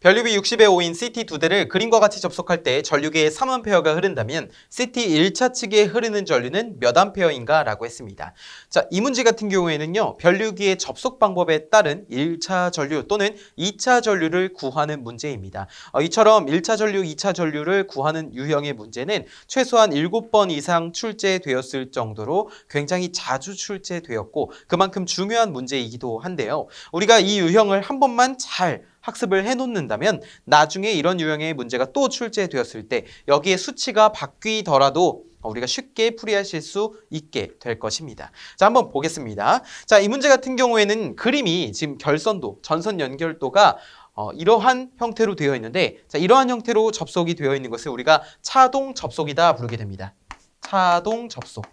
변류비 60의 5인 CT 두 대를 그림과 같이 접속할 때 전류계의 3A가 흐른다면 CT 1차 측에 흐르는 전류는 몇 A인가 라고 했습니다. 자, 이 문제 같은 경우에는요. 변류기의 접속 방법에 따른 1차 전류 또는 2차 전류를 구하는 문제입니다. 이처럼 1차 전류, 2차 전류를 구하는 유형의 문제는 최소한 7번 이상 출제되었을 정도로 굉장히 자주 출제되었고 그만큼 중요한 문제이기도 한데요. 우리가 이 유형을 한 번만 잘 학습을 해놓는다면 나중에 이런 유형의 문제가 또 출제되었을 때 여기에 수치가 바뀌더라도 우리가 쉽게 풀이하실 수 있게 될 것입니다. 자, 한번 보겠습니다. 자, 이 문제 같은 경우에는 그림이 지금 결선도, 전선 연결도가 이러한 형태로 되어 있는데 자, 이러한 형태로 접속이 되어 있는 것을 우리가 차동 접속이다 부르게 됩니다. 차동 접속.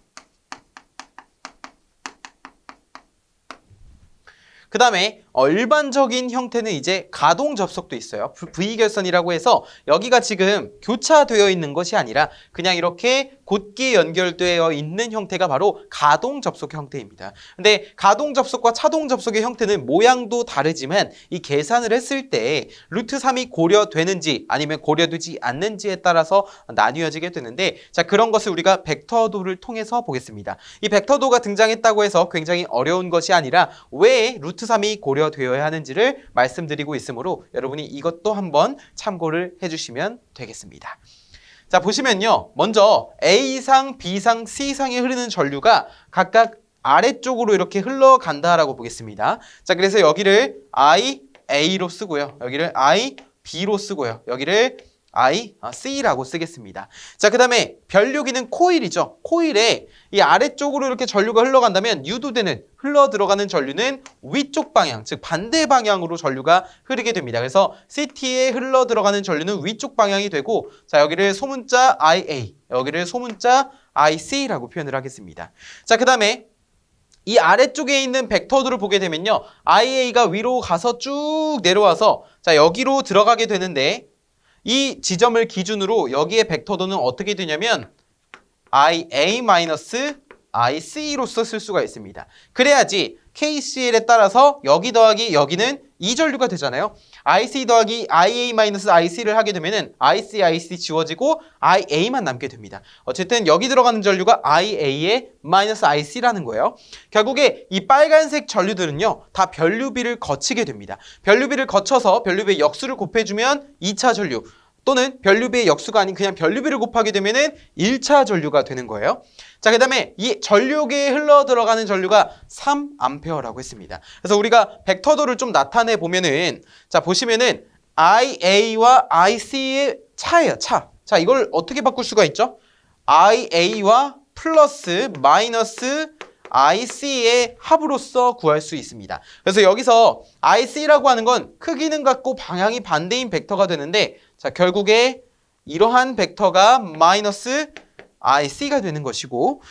그 다음에 일반적인 형태는 이제 가동 접속도 있어요. V결선이라고 해서 여기가 지금 교차되어 있는 것이 아니라 그냥 이렇게 곧게 연결되어 있는 형태가 바로 가동 접속 형태입니다. 근데 가동 접속과 차동 접속의 형태는 모양도 다르지만 이 계산을 했을 때 루트 3이 고려되는지 아니면 고려되지 않는지에 따라서 나뉘어지게 되는데 자, 그런 것을 우리가 벡터도를 통해서 보겠습니다. 이 벡터도가 등장했다고 해서 굉장히 어려운 것이 아니라 왜 루트 3이 고려되어야 하는지를 말씀드리고 있으므로 여러분이 이것도 한번 참고를 해주시면 되겠습니다. 자, 보시면요. 먼저 A상, B상, C상에 흐르는 전류가 각각 아래쪽으로 이렇게 흘러간다라고 보겠습니다. 자, 그래서 여기를 IA로 쓰고요. 여기를 IB로 쓰고요. 여기를 IC라고 쓰겠습니다. 자, 그 다음에 변류기는 코일이죠. 코일에 이 아래쪽으로 이렇게 전류가 흘러간다면 유도되는 흘러 들어가는 전류는 위쪽 방향, 즉 반대 방향으로 전류가 흐르게 됩니다. 그래서 CT에 흘러 들어가는 전류는 위쪽 방향이 되고 자, 여기를 소문자 IA, 여기를 소문자 IC라고 표현을 하겠습니다. 자, 그 다음에 이 아래쪽에 있는 벡터들을 보게 되면요. IA가 위로 가서 쭉 내려와서 자, 여기로 들어가게 되는데 이 지점을 기준으로 여기에 벡터도는 어떻게 되냐면 IA-IC로서 쓸 수가 있습니다. 그래야지 KCL에 따라서 여기 더하기 여기는 이 전류가 되잖아요. IC 더하기 IA-IC를 하게 되면은 IC 지워지고 IA만 남게 됩니다. 어쨌든 여기 들어가는 전류가 IA의 -IC라는 거예요. 결국에 이 빨간색 전류들은요. 다 변류비를 거치게 됩니다. 변류비를 거쳐서 변류비의 역수를 곱해주면 2차 전류 또는 변류비의 역수가 아닌 그냥 변류비를 곱하게 되면은 1차 전류가 되는 거예요. 자, 그 다음에 이 전류계에 흘러 들어가는 전류가 3A라고 했습니다. 그래서 우리가 벡터도를 좀 나타내 보면은 자, 보시면은 IA와 IC의 차예요, 차. 자, 이걸 어떻게 바꿀 수가 있죠? IA와 플러스 마이너스 IC의 합으로서 구할 수 있습니다. 그래서 여기서 IC라고 하는 건 크기는 같고 방향이 반대인 벡터가 되는데 자, 결국에 이러한 벡터가 마이너스 IC가 되는 것이고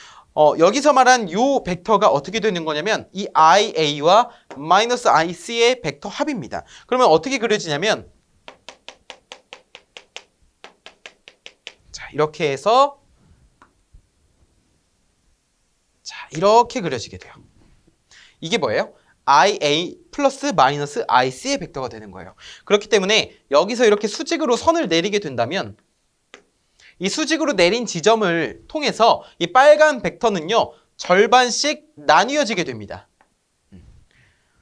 여기서 말한 이 벡터가 어떻게 되는 거냐면 이 IA와 마이너스 IC의 벡터 합입니다. 그러면 어떻게 그려지냐면 자, 이렇게 해서 자, 이렇게 그려지게 돼요. 이게 뭐예요? IA 플러스 마이너스 IC의 벡터가 되는 거예요. 그렇기 때문에 여기서 이렇게 수직으로 선을 내리게 된다면 이 수직으로 내린 지점을 통해서 이 빨간 벡터는요. 절반씩 나뉘어지게 됩니다.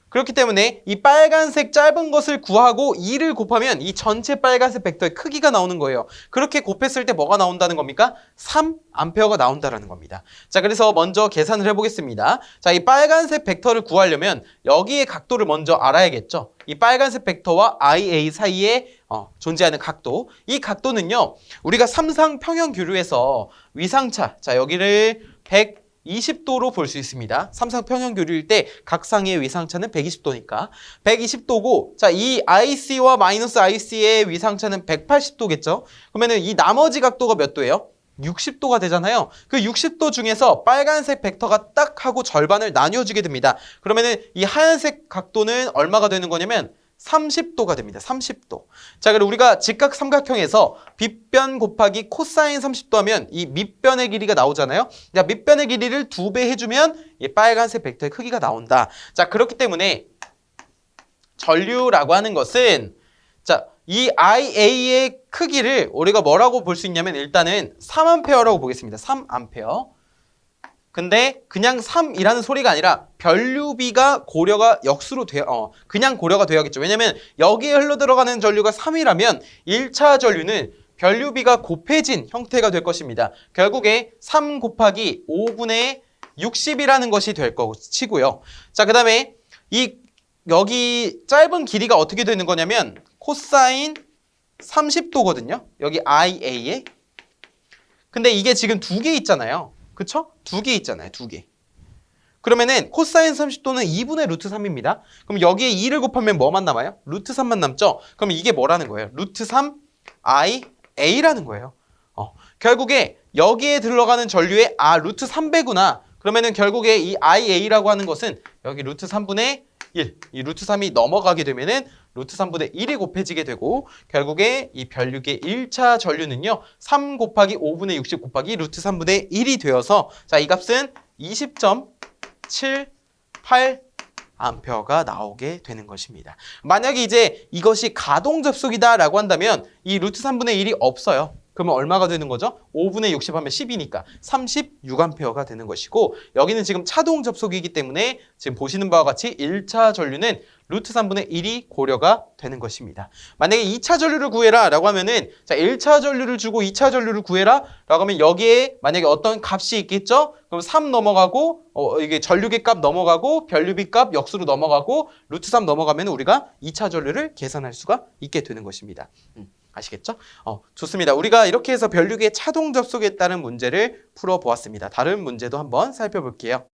그렇기 때문에 이 빨간색 짧은 것을 구하고 2를 곱하면 이 전체 빨간색 벡터의 크기가 나오는 거예요. 그렇게 곱했을 때 뭐가 나온다는 겁니까? 3A가 나온다는 겁니다. 자, 그래서 먼저 계산을 해보겠습니다. 자, 이 빨간색 벡터를 구하려면 여기의 각도를 먼저 알아야겠죠. 이 빨간색 벡터와 IA 사이에 존재하는 각도. 이 각도는요. 우리가 삼상평형교류에서 위상차, 자, 여기를 120도로 볼 수 있습니다. 삼상평형교류일 때 각상의 위상차는 120도니까 120도고 자, 이 IC와 마이너스 IC의 위상차는 180도겠죠. 그러면은 이 나머지 각도가 몇 도예요? 60도가 되잖아요. 그 60도 중에서 빨간색 벡터가 딱 하고 절반을 나뉘어지게 됩니다. 그러면은 이 하얀색 각도는 얼마가 되는 거냐면 30도가 됩니다. 30도. 자, 그럼 우리가 직각삼각형에서 빗변 곱하기 코사인 30도 하면 이 밑변의 길이가 나오잖아요. 자, 밑변의 길이를 2배 해주면 이 빨간색 벡터의 크기가 나온다. 자, 그렇기 때문에 전류라고 하는 것은 자, 이 IA의 크기를 우리가 뭐라고 볼 수 있냐면 일단은 3A라고 보겠습니다. 3A. 근데 그냥 3이라는 소리가 아니라 변류비가 고려가 역수로 그냥 고려가 돼야겠죠. 왜냐면 여기에 흘러 들어가는 전류가 3이라면 1차 전류는 변류비가 곱해진 형태가 될 것입니다. 결국에 3 곱하기 5분의 60이라는 것이 될 것이고요. 자, 그 다음에 여기 짧은 길이가 어떻게 되는 거냐면 코사인 30도거든요. 여기 IA에. 근데 이게 지금 두 개 있잖아요. 그쵸? 두 개 있잖아요. 두 개. 그러면은 코사인 30도는 2분의 루트 3입니다. 그럼 여기에 2를 곱하면 뭐만 남아요? 루트 3만 남죠? 그럼 이게 뭐라는 거예요? 루트 3 IA라는 거예요. 결국에 여기에 들어가는 전류의 루트 3배구나. 그러면은 결국에 이 IA라고 하는 것은 여기 루트 3분의 1, 이 루트 3이 넘어가게 되면은 루트 3분의 1이 곱해지게 되고 결국에 이 변류기의 1차 전류는요 3 곱하기 5분의 60 곱하기 루트 3분의 1이 되어서 자, 이 값은 20.78 암페어가 나오게 되는 것입니다. 만약에 이제 이것이 가동 접속이다라고 한다면 이 루트 3분의 1이 없어요. 그러면 얼마가 되는 거죠? 5분의 60 하면 10이니까 36암페어가 되는 것이고 여기는 지금 차동 접속이기 때문에 지금 보시는 바와 같이 1차 전류는 루트 3분의 1이 고려가 되는 것입니다. 만약에 2차 전류를 구해라 라고 하면은 자 1차 전류를 주고 2차 전류를 구해라 라고 하면 여기에 만약에 어떤 값이 있겠죠? 그럼 3 넘어가고 이게 전류기 값 넘어가고 변류비 값 역수로 넘어가고 루트 3 넘어가면 우리가 2차 전류를 계산할 수가 있게 되는 것입니다. 아시겠죠? 좋습니다. 우리가 이렇게 해서 변류기의 차동 접속에 따른 문제를 풀어보았습니다. 다른 문제도 한번 살펴볼게요.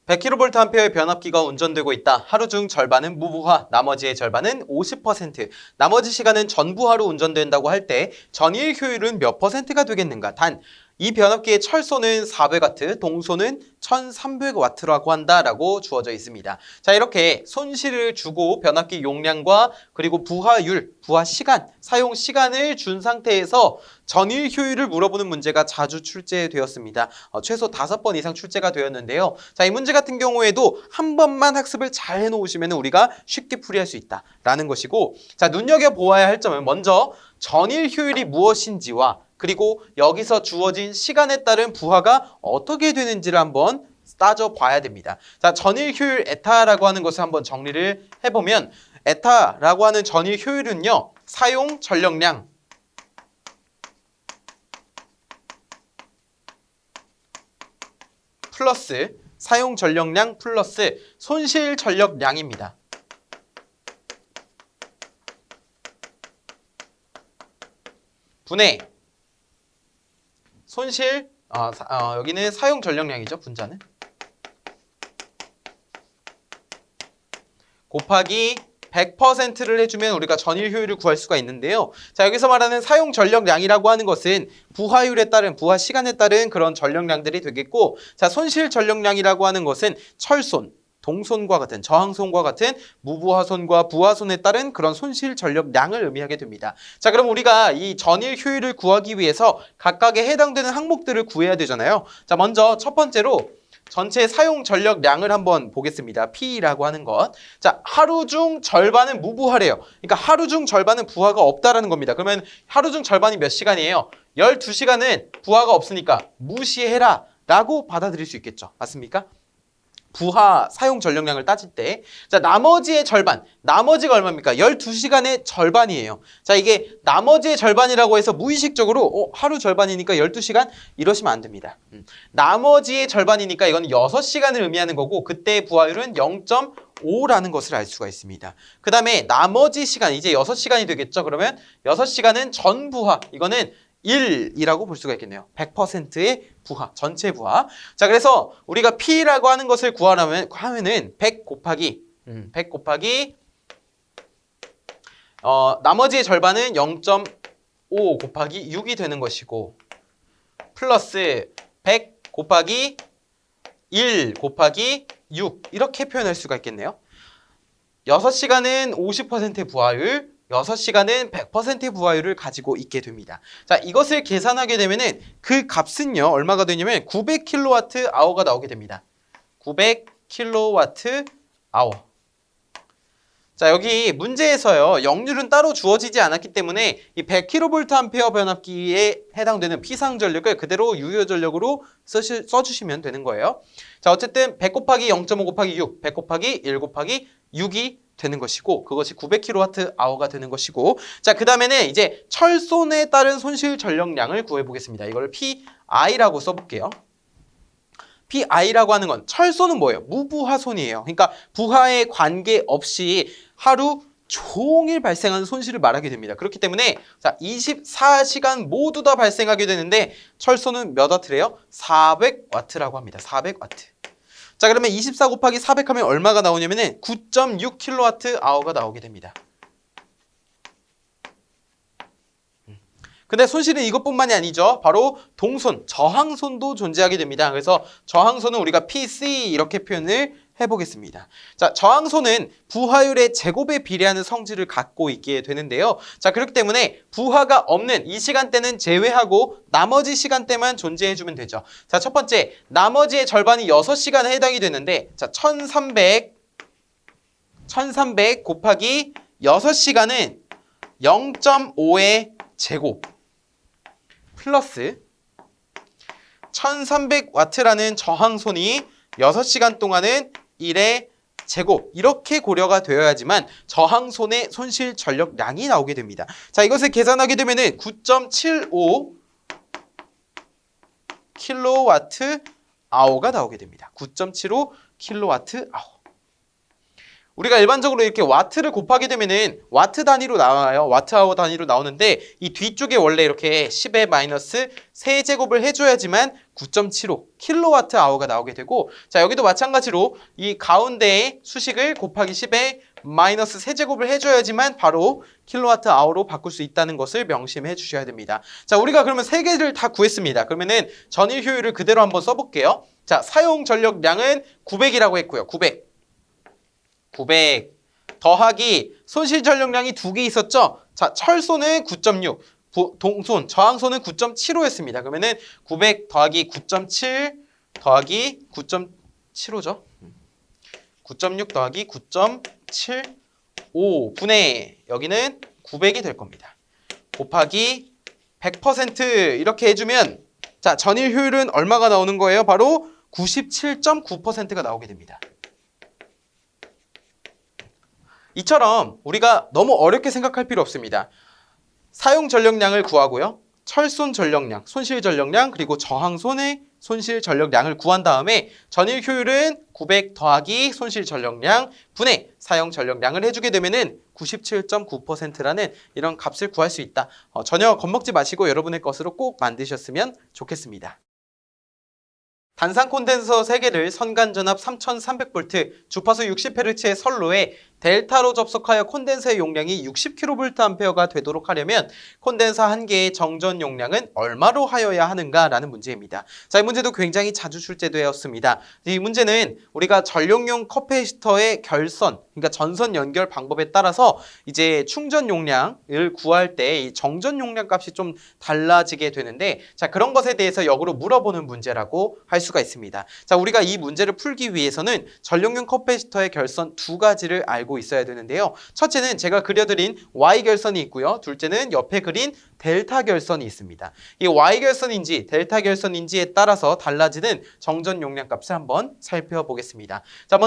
100kVA의 변압기가 운전되고 있다. 하루 중 절반은 무부하, 나머지의 절반은 50%. 나머지 시간은 전부하로 운전된다고 할 때 전일 효율은 몇 %가 되겠는가? 단, 이 변압기의 철소는 400W, 동소는 1300W라고 한다라고 주어져 있습니다. 자, 이렇게 손실을 주고 변압기 용량과 그리고 부하율, 부하 시간, 사용 시간을 준 상태에서 전일 효율을 물어보는 문제가 자주 출제되었습니다. 최소 5번 이상 출제가 되었는데요. 자, 이 문제 같은 경우에도 한 번만 학습을 잘 해놓으시면 우리가 쉽게 풀이할 수 있다라는 것이고, 자, 눈여겨보아야 할 점은 먼저 전일 효율이 무엇인지와 그리고 여기서 주어진 시간에 따른 부하가 어떻게 되는지를 한번 따져봐야 됩니다. 자, 전일 효율 에타라고 하는 것을 한번 정리를 해보면 에타라고 하는 전일 효율은요. 사용 전력량 플러스 사용 전력량 플러스 손실 전력량입니다. 분해 손실, 여기는 사용 전력량이죠, 분자는. 곱하기 100%를 해주면 우리가 전일 효율을 구할 수가 있는데요. 자, 여기서 말하는 사용 전력량이라고 하는 것은 부하율에 따른, 부하 시간에 따른 그런 전력량들이 되겠고, 자, 손실 전력량이라고 하는 것은 철손, 동손과 같은 저항손과 같은 무부하손과 부하손에 따른 그런 손실 전력량을 의미하게 됩니다. 자, 그럼 우리가 이 전일 효율을 구하기 위해서 각각에 해당되는 항목들을 구해야 되잖아요. 자, 먼저 첫 번째로 전체 사용 전력량을 한번 보겠습니다. P라고 하는 것. 자, 하루 중 절반은 무부하래요. 그러니까 하루 중 절반은 부하가 없다라는 겁니다. 그러면 하루 중 절반이 몇 시간이에요? 12시간은 부하가 없으니까 무시해라 라고 받아들일 수 있겠죠. 맞습니까? 부하 사용 전력량을 따질 때, 자, 나머지의 절반, 나머지가 얼마입니까? 12시간의 절반이에요. 자, 이게 나머지의 절반이라고 해서 무의식적으로 하루 절반이니까 12시간 이러시면 안 됩니다. 나머지의 절반이니까 이건 6시간을 의미하는 거고 그때 부하율은 0.5라는 것을 알 수가 있습니다. 그 다음에 나머지 시간, 이제 6시간이 되겠죠. 그러면 6시간은 전부하, 이거는 1이라고 볼 수가 있겠네요. 100%의 부하, 전체 부하. 자, 그래서 우리가 P라고 하는 것을 구하면은 100 곱하기 나머지의 절반은 0.5 곱하기 6이 되는 것이고 플러스 100 곱하기 1 곱하기 6 이렇게 표현할 수가 있겠네요. 6시간은 50%의 부하율, 6시간은 100%의 부하율을 가지고 있게 됩니다. 자, 이것을 계산하게 되면은 그 값은요, 얼마가 되냐면 900kWh가 나오게 됩니다. 900kWh. 자, 여기 문제에서요. 역률은 따로 주어지지 않았기 때문에 이 100kVA 변압기에 해당되는 피상 전력을 그대로 유효 전력으로 써주시면 되는 거예요. 자, 어쨌든 100 곱하기 0.5 곱하기 6, 100 곱하기 1 곱하기 6이 되는 것이고 그것이 900kWh가 되는 것이고 자, 그 다음에는 이제 철손에 따른 손실 전력량을 구해보겠습니다. 이걸 PI라고 써볼게요. PI라고 하는 건 철손은 뭐예요? 무부하손이에요. 그러니까 부하에 관계없이 하루 종일 발생하는 손실을 말하게 됩니다. 그렇기 때문에 자 24시간 모두 다 발생하게 되는데 철손은 몇 와트래요? 400W라고 합니다. 400W. 자, 그러면 24 곱하기 400 하면 얼마가 나오냐면은 9.6kWh가 나오게 됩니다. 근데 손실은 이것뿐만이 아니죠. 바로 동손, 저항손도 존재하게 됩니다. 그래서 저항손은 우리가 PC 이렇게 표현을 해보겠습니다. 자, 저항손은 부하율의 제곱에 비례하는 성질을 갖고 있게 되는데요. 자, 그렇기 때문에 부하가 없는 이 시간대는 제외하고 나머지 시간대만 존재해주면 되죠. 자, 첫 번째, 나머지의 절반이 6시간에 해당이 되는데 자, 1300 곱하기 6시간은 0.5의 제곱 플러스 1300W라는 저항손이 6시간 동안은 1의 제곱 이렇게 고려가 되어야지만 저항손의 손실 전력량이 나오게 됩니다. 자, 이것을 계산하게 되면은 9.75 kWh가 나오게 됩니다. 9.75 kWh. 우리가 일반적으로 이렇게 와트를 곱하게 되면은 와트 단위로 나와요. 와트아워 단위로 나오는데 이 뒤쪽에 원래 이렇게 10의 마이너스 세제곱을 해줘야지만 9.75 kWh가 나오게 되고 자, 여기도 마찬가지로 이 가운데의 수식을 곱하기 10의 마이너스 세제곱을 해줘야지만 바로 kWh로 바꿀 수 있다는 것을 명심해 주셔야 됩니다. 자, 우리가 그러면 세 개를 다 구했습니다. 그러면은 전일 효율을 그대로 한번 써볼게요. 자, 사용 전력량은 900이라고 했고요. 900 더하기 손실 전력량이 두 개 있었죠? 자, 철손은 9.6, 동손, 저항손은 9.75였습니다. 그러면은 900 더하기 9.7 더하기 9.75죠? 9.6 더하기 9.75 분의 여기는 900이 될 겁니다. 곱하기 100% 이렇게 해주면 자, 전일 효율은 얼마가 나오는 거예요? 바로 97.9%가 나오게 됩니다. 이처럼 우리가 너무 어렵게 생각할 필요 없습니다. 사용 전력량을 구하고요. 철손 전력량, 손실 전력량, 그리고 저항손의 손실 전력량을 구한 다음에 전일 효율은 900 더하기 손실 전력량 분의 사용 전력량을 해주게 되면은 97.9%라는 이런 값을 구할 수 있다. 전혀 겁먹지 마시고 여러분의 것으로 꼭 만드셨으면 좋겠습니다. 단상 콘덴서 3개를 선간전압 3300V, 주파수 60Hz의 선로에 델타로 접속하여 콘덴서의 용량이 60kVA가 되도록 하려면 콘덴서 1개의 정전 용량은 얼마로 하여야 하는가라는 문제입니다. 자, 이 문제도 굉장히 자주 출제되었습니다. 이 문제는 우리가 전력용 커패시터의 결선, 그러니까 전선 연결 방법에 따라서 이제 충전 용량을 구할 때 이 정전 용량 값이 좀 달라지게 되는데 자, 그런 것에 대해서 역으로 물어보는 문제라고 할 수가 있습니다. 자, 우리가 이 문제를 풀기 위해서는 전력용 커패시터의 결선 두 가지를 알고 있어야 되는데요. 첫째는 제가 그려드린 Y 결선이 있고요. 둘째는 옆에 그린 델타 결선이 있습니다. 이 Y 결선인지 델타 결선인지에 따라서 달라지는 정전 용량 값을 한번 살펴보겠습니다. 자,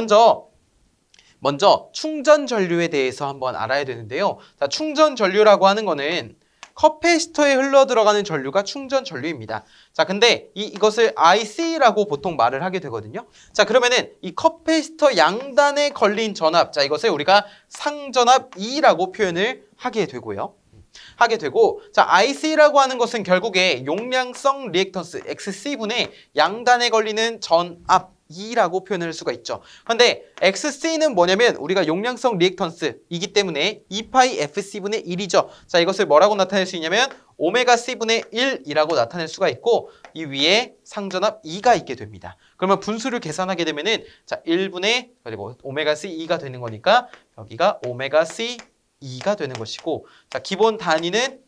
먼저 충전 전류에 대해서 한번 알아야 되는데요. 자, 충전 전류라고 하는 거는 커패시터에 흘러 들어가는 전류가 충전 전류입니다. 자, 근데 이것을 IC라고 보통 말을 하게 되거든요. 자, 그러면은 이 커패시터 양단에 걸린 전압, 자, 이것을 우리가 상전압 E라고 표현을 하게 되고, 자, IC라고 하는 것은 결국에 용량성 리액턴스 XC분의 양단에 걸리는 전압 E라고 표현할 수가 있죠. 그런데 XC는 뭐냐면 우리가 용량성 리액턴스이기 때문에 2파이 FC분의 1이죠. 자, 이것을 뭐라고 나타낼 수 있냐면 오메가 C분의 1이라고 나타낼 수가 있고 이 위에 상전압 E가 있게 됩니다. 그러면 분수를 계산하게 되면은 자, 1분의 그리고 오메가 C 2가 되는 거니까 여기가 오메가 C 2가 되는 것이고 자, 기본 단위는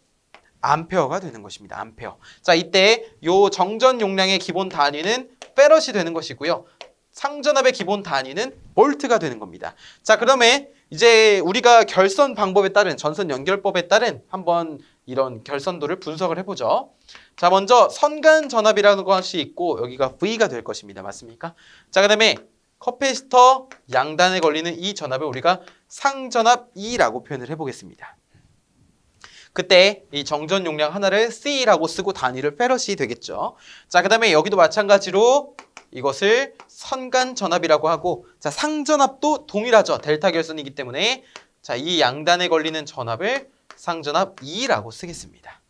암페어가 되는 것입니다. 암페어. 자, 이때 요 정전 용량의 기본 단위는 페럿이 되는 것이고요. 상전압의 기본 단위는 볼트가 되는 겁니다. 자, 그러면 이제 우리가 결선 방법에 따른 전선 연결법에 따른 한번 이런 결선도를 분석을 해보죠. 자, 먼저 선간 전압이라는 것이 있고 여기가 V가 될 것입니다. 맞습니까? 자, 그다음에 커패시터 양단에 걸리는 이 전압을 우리가 상전압 E라고 표현을 해보겠습니다. 그때 이 정전 용량 하나를 C라고 쓰고 단위를 페럿이 되겠죠. 자, 그다음에 여기도 마찬가지로 이것을 선간 전압이라고 하고, 자, 상전압도 동일하죠. 델타 결선이기 때문에 자, 이 양단에 걸리는 전압을 상전압 E라고 쓰겠습니다.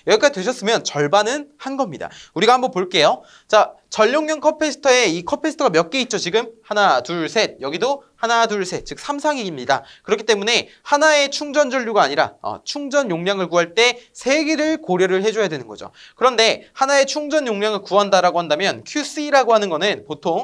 여기까지 되셨으면 절반은 한 겁니다. 우리가 한번 볼게요. 자, 전력용 커패시터에 이 커패시터가 몇 개 있죠? 지금 하나, 둘, 셋. 여기도 하나, 둘, 셋. 즉 3상입니다. 그렇기 때문에 하나의 충전 전류가 아니라 충전 용량을 구할 때 3개를 고려를 해줘야 되는 거죠. 그런데 하나의 충전 용량을 구한다라고 한다면 QC라고 하는 거는 보통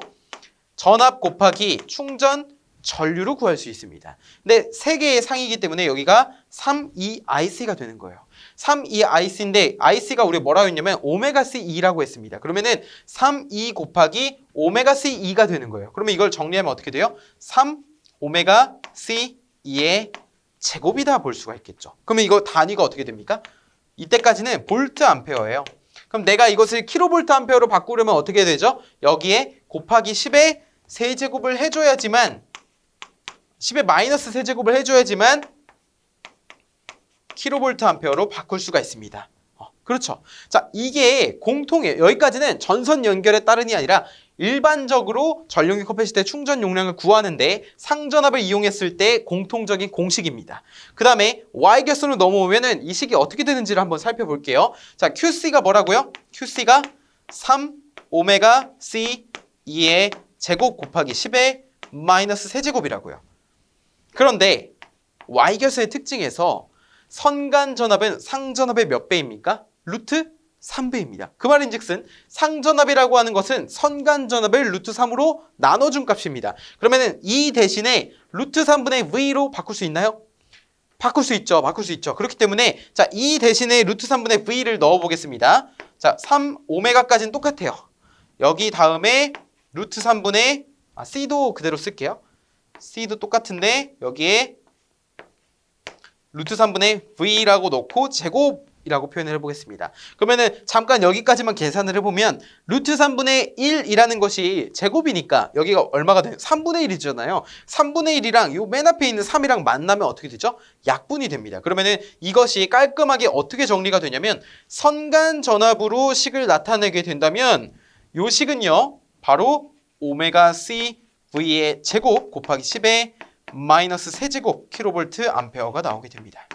전압 곱하기 충전 전류로 구할 수 있습니다. 근데 3개의 상이기 때문에 여기가 32IC가 되는 거예요. 32IC인데 IC가 우리 뭐라고 했냐면 오메가 C2라고 했습니다. 그러면은 32 곱하기 오메가 C2가 되는 거예요. 그러면 이걸 정리하면 어떻게 돼요? 3 오메가 C2의 제곱이다 볼 수가 있겠죠. 그러면 이거 단위가 어떻게 됩니까? 이때까지는 볼트 암페어예요. 그럼 내가 이것을 킬로볼트 암페어로 바꾸려면 어떻게 되죠? 여기에 곱하기 10의 세제곱을 해줘야지만 10의 마이너스 세제곱을 해줘야지만 킬로볼트 암페어로 바꿀 수가 있습니다. 그렇죠. 자, 이게 공통이에요. 여기까지는 전선 연결에 따른이 아니라 일반적으로 전력용 커패시터의 충전 용량을 구하는데 상전압을 이용했을 때 공통적인 공식입니다. 그 다음에 Y결선으로 넘어오면은 이 식이 어떻게 되는지를 한번 살펴볼게요. 자, QC가 뭐라고요? QC가 3 오메가 C2의 제곱 곱하기 10의 마이너스 세제곱이라고요. 그런데 Y결선의 특징에서 선간 전압은 상전압의 몇 배입니까? 루트 3배입니다. 그 말인즉슨 상전압이라고 하는 것은 선간 전압을 루트 3으로 나눠준 값입니다. 그러면은 이 대신에 루트 3분의 V로 바꿀 수 있나요? 바꿀 수 있죠. 바꿀 수 있죠. 그렇기 때문에 자, 이 대신에 루트 3분의 V를 넣어보겠습니다. 자, 3 오메가까지는 똑같아요. 여기 다음에 루트 3분의 C도 그대로 쓸게요. C도 똑같은데 여기에 루트 3분의 V라고 넣고 제곱이라고 표현을 해보겠습니다. 그러면은 잠깐 여기까지만 계산을 해보면 루트 3분의 1이라는 것이 제곱이니까 여기가 얼마가 돼요? 3분의 1이잖아요. 3분의 1이랑 요 맨 앞에 있는 3이랑 만나면 어떻게 되죠? 약분이 됩니다. 그러면은 이것이 깔끔하게 어떻게 정리가 되냐면 선간 전압으로 식을 나타내게 된다면 요 식은요 바로 오메가 C V의 제곱 곱하기 10의 마이너스 세제곱 킬로볼트 암페어가 나오게 됩니다.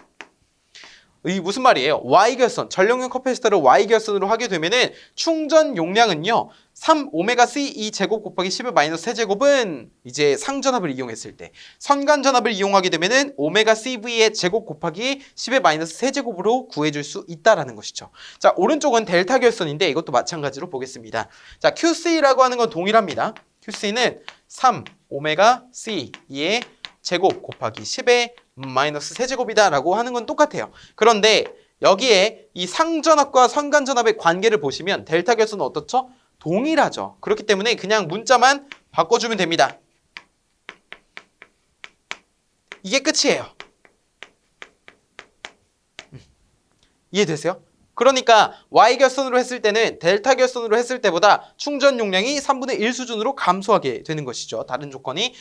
이 무슨 말이에요? Y결선, 전력용 커패시터를 Y결선으로 하게 되면은 충전 용량은요 3 오메가 C2 제곱 곱하기 10의 마이너스 세제곱은 이제 상전압을 이용했을 때, 선간 전압을 이용하게 되면은 오메가 CV의 제곱 곱하기 10의 마이너스 세제곱으로 구해줄 수 있다라는 것이죠. 자, 오른쪽은 델타 결선인데 이것도 마찬가지로 보겠습니다. 자, QC라고 하는 건 동일합니다. QC는 3 오메가 C2의 제곱 곱하기 10의 마이너스 세제곱이다 라고 하는 건 똑같아요. 그런데 여기에 이 상전압과 선간전압의 관계를 보시면 델타 결선은 어떻죠? 동일하죠. 그렇기 때문에 그냥 문자만 바꿔주면 됩니다. 이게 끝이에요. 이해되세요? 그러니까 Y결선으로 했을 때는 델타 결선으로 했을 때보다 충전 용량이 3분의 1 수준으로 감소하게 되는 것이죠. 다른 조건이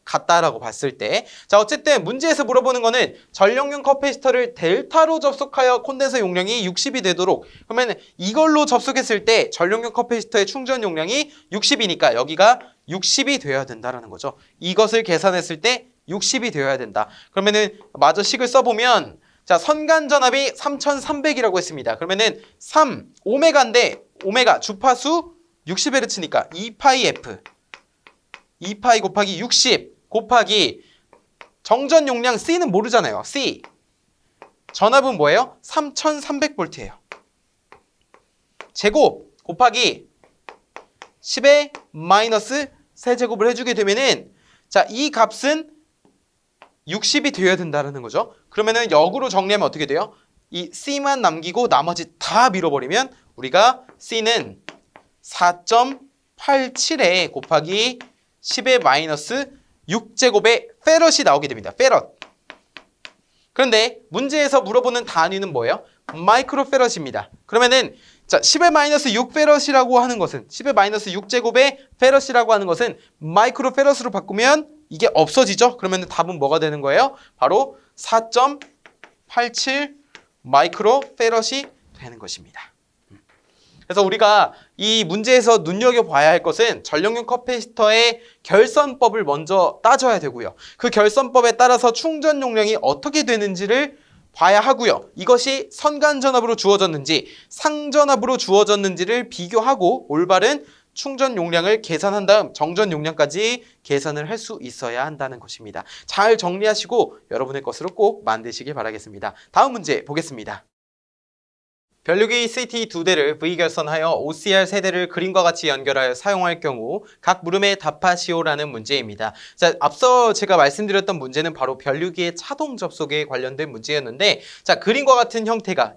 같다라고 봤을 때. 자, 어쨌든 문제에서 물어보는 거는 전력용 커패시터를 델타로 접속하여 콘덴서 용량이 60이 되도록, 그러면 이걸로 접속했을 때 전력용 커패시터의 충전 용량이 60이니까 여기가 60이 되어야 된다라는 거죠. 이것을 계산했을 때 60이 되어야 된다. 그러면은 마저 식을 써보면 자, 선간 전압이 3300이라고 했습니다. 그러면은 3 오메가인데 오메가 주파수 60Hz니까 2파이 곱하기 60 곱하기 정전 용량 C는 모르잖아요. C. 전압은 뭐예요? 3300V예요. 제곱 곱하기 10의 마이너스 세제곱을 해주게 되면은 자, 이 값은 60이 되어야 된다는 거죠. 그러면은 역으로 정리하면 어떻게 돼요? 이 C만 남기고 나머지 다 밀어버리면 우리가 C는 4.87에 곱하기 10의 마이너스 6제곱의 페럿이 나오게 됩니다. 페럿. 그런데 문제에서 물어보는 단위는 뭐예요? 마이크로페럿입니다. 그러면은 자, 10의 마이너스 6페럿이라고 하는 것은 10의 마이너스 6제곱의 페럿이라고 하는 것은 마이크로페럿으로 바꾸면 이게 없어지죠? 그러면 답은 뭐가 되는 거예요? 바로 4.87 마이크로페럿이 되는 것입니다. 그래서 우리가 이 문제에서 눈여겨봐야 할 것은 전력용 커패시터의 결선법을 먼저 따져야 되고요. 그 결선법에 따라서 충전 용량이 어떻게 되는지를 봐야 하고요. 이것이 선간전압으로 주어졌는지 상전압으로 주어졌는지를 비교하고 올바른 충전 용량을 계산한 다음 정전 용량까지 계산을 할 수 있어야 한다는 것입니다. 잘 정리하시고 여러분의 것으로 꼭 만드시길 바라겠습니다. 다음 문제 보겠습니다. 변류기 CT 2대를 V결선하여 OCR 세대를 그림과 같이 연결하여 사용할 경우 각 물음에 답하시오라는 문제입니다. 자, 앞서 제가 말씀드렸던 문제는 바로 변류기의 차동 접속에 관련된 문제였는데, 자, 그림과 같은 형태가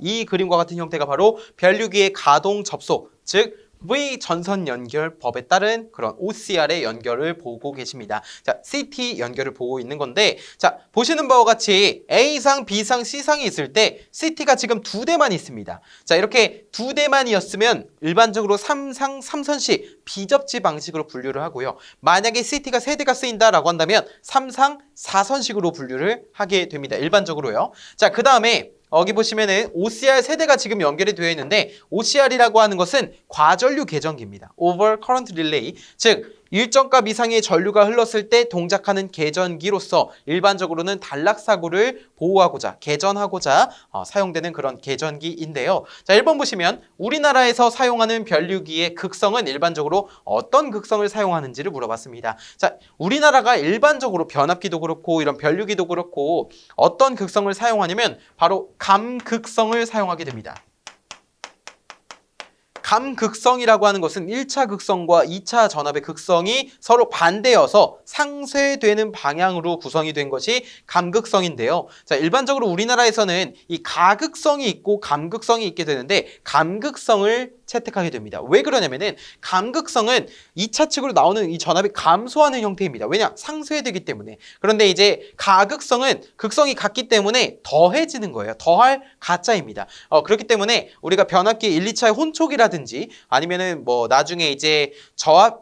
바로 변류기의 가동 접속, 즉 V 전선 연결법에 따른 그런 OCR의 연결을 보고 계십니다. 자, CT 연결을 보고 있는 건데, 자, 보시는 바와 같이 A상, B상, C상이 있을 때 CT가 지금 2대만 있습니다. 자, 이렇게 2대만이었으면 일반적으로 3상 3선식 비접지 방식으로 분류를 하고요. 만약에 CT가 3대가 쓰인다라고 한다면 3상 4선식으로 분류를 하게 됩니다. 일반적으로요. 자, 그 다음에 여기 보시면은 OCR 세대가 지금 연결이 되어 있는데, OCR이라고 하는 것은 과전류 계전기입니다. Over Current Relay, 즉 일정 값 이상의 전류가 흘렀을 때 동작하는 계전기로서 일반적으로는 단락사고를 보호하고자, 계전하고자 사용되는 그런 계전기인데요. 자, 1번 보시면 우리나라에서 사용하는 변류기의 극성은 일반적으로 어떤 극성을 사용하는지를 물어봤습니다. 자, 우리나라가 일반적으로 변압기도 그렇고 이런 변류기도 그렇고 어떤 극성을 사용하냐면 바로 감극성을 사용하게 됩니다. 감극성이라고 하는 것은 1차 극성과 2차 전압의 극성이 서로 반대여서 상쇄되는 방향으로 구성이 된 것이 감극성인데요. 자, 일반적으로 우리나라에서는 이 가극성이 있고 감극성이 있게 되는데 감극성을 채택하게 됩니다. 왜 그러냐면은 감극성은 2차 측으로 나오는 이 전압이 감소하는 형태입니다. 왜냐? 상쇄되기 때문에. 그런데 이제 가극성은 극성이 같기 때문에 더해지는 거예요. 더할 가짜입니다. 그렇기 때문에 우리가 변압기 1, 2차의 혼촉이라든지 아니면은 뭐 나중에 이제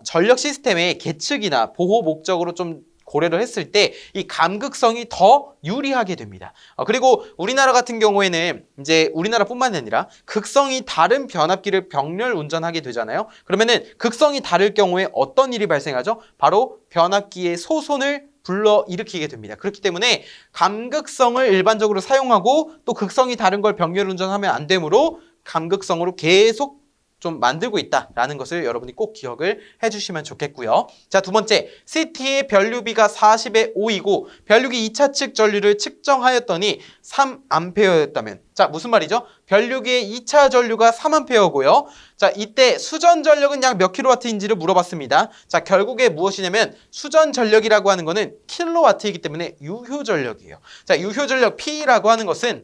전력 시스템의 계측이나 보호 목적으로 좀 고려를 했을 때 이 감극성이 더 유리하게 됩니다. 그리고 우리나라 같은 경우에는 이제 우리나라뿐만 아니라 극성이 다른 변압기를 병렬 운전하게 되잖아요. 그러면은 극성이 다를 경우에 어떤 일이 발생하죠? 바로 변압기의 소손을 불러일으키게 됩니다. 그렇기 때문에 감극성을 일반적으로 사용하고 또 극성이 다른 걸 병렬 운전하면 안 되므로 감극성으로 계속 좀 만들고 있다라는 것을 여러분이 꼭 기억을 해주시면 좋겠고요. 자, 두 번째, CT의 변류비가 40의 5이고 변류기 2차 측 전류를 측정하였더니 3A였다면, 자, 무슨 말이죠? 변류기의 2차 전류가 3A고요. 자, 이때 수전 전력은 약 몇 킬로와트인지를 물어봤습니다. 자, 결국에 무엇이냐면 수전 전력이라고 하는 거는 킬로와트이기 때문에 유효 전력이에요. 자, 유효 전력 P라고 하는 것은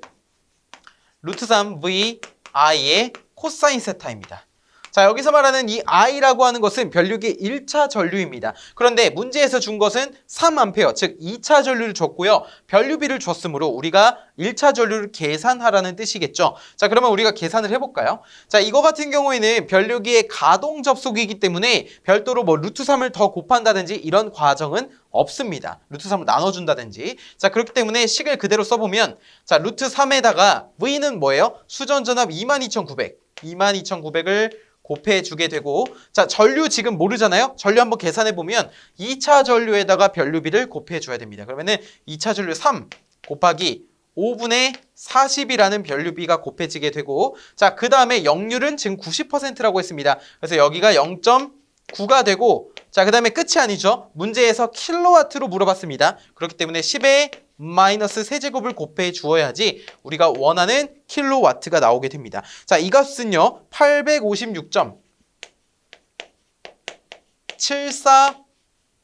루트 3V I의 코사인 세타입니다. 자, 여기서 말하는 이 I라고 하는 것은 변류기 1차 전류입니다. 그런데 문제에서 준 것은 3A, 즉 2차 전류를 줬고요. 변류비를 줬으므로 우리가 1차 전류를 계산하라는 뜻이겠죠. 자, 그러면 우리가 계산을 해볼까요? 자, 이거 같은 경우에는 변류기의 가동 접속이기 때문에 별도로 뭐 루트 3을 더 곱한다든지 이런 과정은 없습니다. 루트 3을 나눠준다든지. 자, 그렇기 때문에 식을 그대로 써보면, 자, 루트 3에다가 V는 뭐예요? 수전전압 22,900을 곱해주게 되고, 자, 전류 지금 모르잖아요? 전류 한번 계산해보면 2차 전류에다가 변류비를 곱해줘야 됩니다. 그러면은 2차 전류 3 곱하기 5분의 40이라는 변류비가 곱해지게 되고, 자, 그 다음에 역률은 지금 90%라고 했습니다. 그래서 여기가 0.9가 되고, 자, 그 다음에 끝이 아니죠. 문제에서 킬로와트로 물어봤습니다. 그렇기 때문에 10의 마이너스 세제곱을 곱해 주어야지 우리가 원하는 킬로와트가 나오게 됩니다. 자, 이 값은요 856.74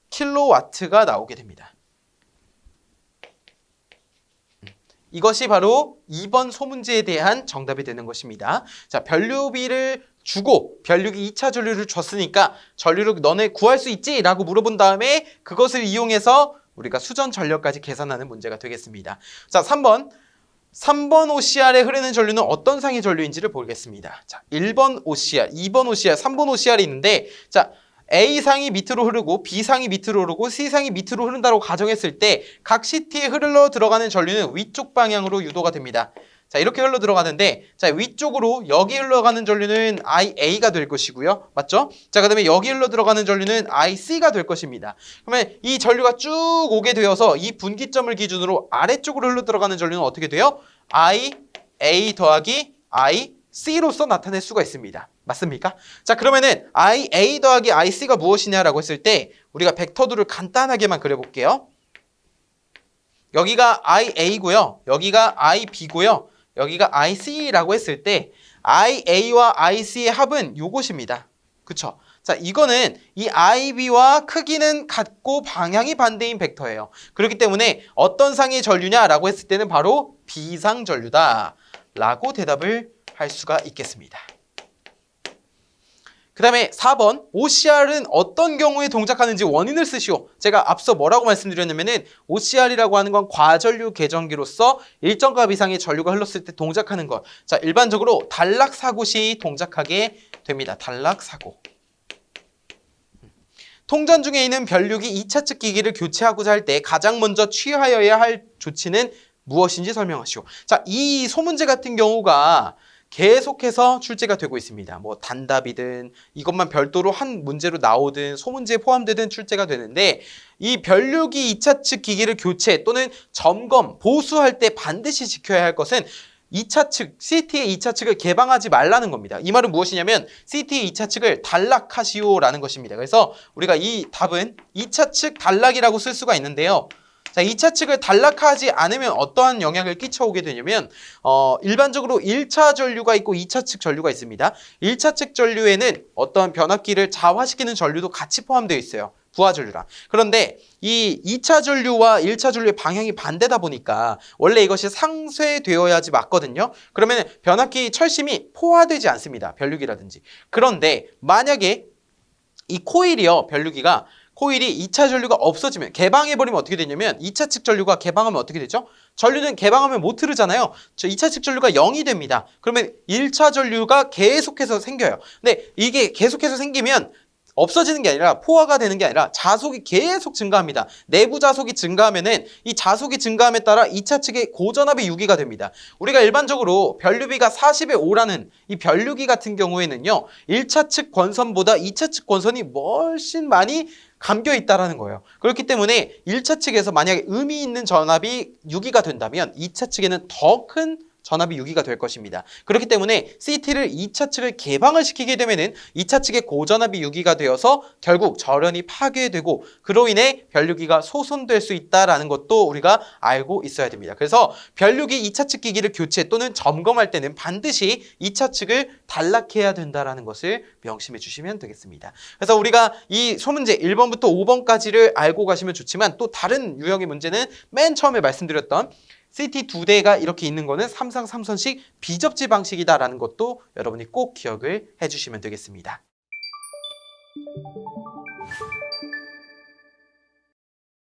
킬로와트가 나오게 됩니다. 이것이 바로 2번 소문제에 대한 정답이 되는 것입니다. 자, 변류비를 주고 변류기 2차 전류를 줬으니까 전류를 너네 구할 수 있지? 라고 물어본 다음에 그것을 이용해서 우리가 수전 전력까지 계산하는 문제가 되겠습니다. 자, 3번 OCR에 흐르는 전류는 어떤 상의 전류인지를 보겠습니다. 자, 1번 OCR, 2번 OCR, 3번 OCR이 있는데, 자, A상이 밑으로 흐르고 B상이 밑으로 흐르고 C상이 밑으로 흐른다고 가정했을 때 각 CT에 흘러 들어가는 전류는 위쪽 방향으로 유도가 됩니다. 자, 이렇게 흘러 들어가는데, 자, 위쪽으로 여기 흘러가는 전류는 IA가 될 것이고요. 맞죠? 자, 그 다음에 여기 흘러 들어가는 전류는 IC가 될 것입니다. 그러면 이 전류가 쭉 오게 되어서 이 분기점을 기준으로 아래쪽으로 흘러 들어가는 전류는 어떻게 돼요? IA 더하기 IC로서 나타낼 수가 있습니다. 맞습니까? 자, 그러면은 IA 더하기 IC가 무엇이냐라고 했을 때 우리가 벡터도를 간단하게만 그려볼게요. 여기가 IA고요. 여기가 IB고요. 여기가 IC라고 했을 때 IA와 IC의 합은 요것입니다. 그쵸? 자, 이거는 이 IB와 크기는 같고 방향이 반대인 벡터예요. 그렇기 때문에 어떤 상의 전류냐라고 했을 때는 바로 B상 전류다 라고 대답을 할 수가 있겠습니다. 그 다음에 4번 OCR은 어떤 경우에 동작하는지 원인을 쓰시오. 제가 앞서 뭐라고 말씀드렸냐면은 OCR이라고 하는 건 과전류 계전기로서 일정 값 이상의 전류가 흘렀을 때 동작하는 것. 자, 일반적으로 단락사고 시 동작하게 됩니다. 단락사고. 통전 중에 있는 변류기 2차 측 기기를 교체하고자 할 때 가장 먼저 취하여야 할 조치는 무엇인지 설명하시오. 자, 이 소문제 같은 경우가 계속해서 출제가 되고 있습니다. 뭐 단답이든 이것만 별도로 한 문제로 나오든 소문제에 포함되든 출제가 되는데, 이 변류기 2차 측 기기를 교체 또는 점검, 보수할 때 반드시 지켜야 할 것은 2차 측, CT의 2차 측을 개방하지 말라는 겁니다. 이 말은 무엇이냐면 CT의 2차 측을 단락하시오라는 것입니다. 그래서 우리가 이 답은 2차 측 단락이라고 쓸 수가 있는데요. 자, 2차 측을 단락하지 않으면 어떠한 영향을 끼쳐오게 되냐면 일반적으로 1차 전류가 있고 2차 측 전류가 있습니다. 1차 측 전류에는 어떠한 변압기를 자화시키는 전류도 같이 포함되어 있어요. 부하 전류랑. 그런데 이 2차 전류와 1차 전류의 방향이 반대다 보니까 원래 이것이 상쇄되어야지 맞거든요. 그러면 변압기 철심이 포화되지 않습니다. 변류기라든지. 그런데 만약에 이 코일이요, 변류기가 코일이 2차 전류가 없어지면, 개방해버리면 어떻게 되냐면 2차 측 전류가 개방하면 어떻게 되죠? 전류는 개방하면 못 흐르잖아요. 2차 측 전류가 0이 됩니다. 그러면 1차 전류가 계속해서 생겨요. 근데 이게 계속해서 생기면 없어지는 게 아니라 포화가 되는 게 아니라 자속이 계속 증가합니다. 내부 자속이 증가하면은 이 자속이 증가함에 따라 2차 측의 고전압이 유기가 됩니다. 우리가 일반적으로 변류비가 40에 5라는 이 변류기 같은 경우에는요, 1차 측 권선보다 2차 측 권선이 훨씬 많이 감겨 있다라는 거예요. 그렇기 때문에 1차 측에서 만약에 의미 있는 전압이 유기가 된다면 2차 측에는 더 큰 전압이 유기가 될 것입니다. 그렇기 때문에 CT를 2차 측을 개방을 시키게 되면은 2차 측의 고전압이 유기가 되어서 결국 절연이 파괴되고 그로 인해 변류기가 소손될 수 있다라는 것도 우리가 알고 있어야 됩니다. 그래서 변류기 2차 측 기기를 교체 또는 점검할 때는 반드시 2차 측을 단락해야 된다라는 것을 명심해 주시면 되겠습니다. 그래서 우리가 이 소문제 1번부터 5번까지를 알고 가시면 좋지만 또 다른 유형의 문제는 맨 처음에 말씀드렸던 CT 두 대가 이렇게 있는 거는 3상 3선식 비접지 방식이다라는 것도 여러분이 꼭 기억을 해주시면 되겠습니다.